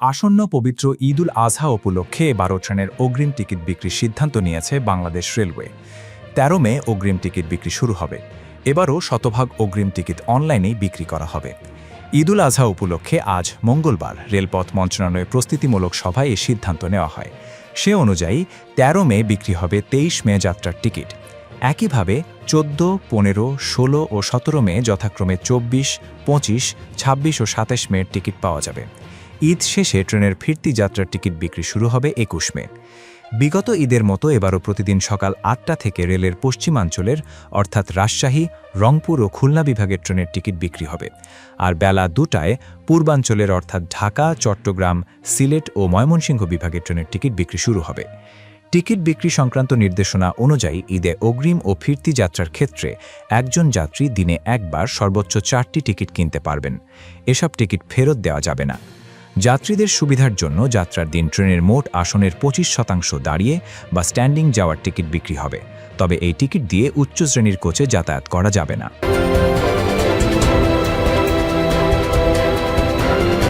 আসন্ন পবিত্র ঈদুল আজহা উপলক্ষে 12 ট্রেনের অগ্রিম টিকিট বিক্রির সিদ্ধান্ত নিয়েছে বাংলাদেশ রেলওয়ে। 13 মে অগ্রিম টিকিট বিক্রি শুরু হবে। এবারও শতভাগ অগ্রিম টিকিট অনলাইনেই বিক্রি করা হবে। ঈদুল আজহা উপলক্ষে আজ মঙ্গলবার রেলপথ মন্ত্রণালয়ের প্রস্তুতিমূলক সভায় এই সিদ্ধান্ত নেওয়া হয়। সে অনুযায়ী 13 মে বিক্রি হবে 23 মে যাত্রার টিকিট। একইভাবে 14, 15, 16 ও 17 মে যথাক্রমে 24, 25, 26 ও 27 মের টিকিট পাওয়া যাবে। ঈদ শেষে ট্রেনের ফিরতি যাত্রার টিকিট বিক্রি শুরু হবে 21 মে। বিগত ঈদের মতো এবারও প্রতিদিন সকাল 8টা থেকে রেলের পশ্চিমাঞ্চলের অর্থাৎ রাজশাহী, রংপুর ও খুলনা বিভাগের ট্রেনের টিকিট বিক্রি হবে। আর বেলা 2টায় পূর্বাঞ্চলের অর্থাৎ ঢাকা, চট্টগ্রাম, সিলেট ও ময়মনসিংহ বিভাগের ট্রেনের টিকিট বিক্রি শুরু হবে। টিকিট বিক্রি সংক্রান্ত নির্দেশনা অনুযায়ী ঈদে অগ্রিম ও ফিরতি যাত্রার ক্ষেত্রে একজন যাত্রী দিনে একবার সর্বোচ্চ 4টি টিকিট কিনতে পারবেন। এসব টিকিট ফেরত দেওয়া যাবে না। যাত্রীদের সুবিধার জন্য যাত্রার দিন ট্রেনের মোট আসনের 25% দাঁড়িয়ে বা স্ট্যান্ডিং যাওয়ার টিকিট বিক্রি হবে। তবে এই টিকিট দিয়ে উচ্চ শ্রেণীর কোচে যাতায়াত করা যাবে না।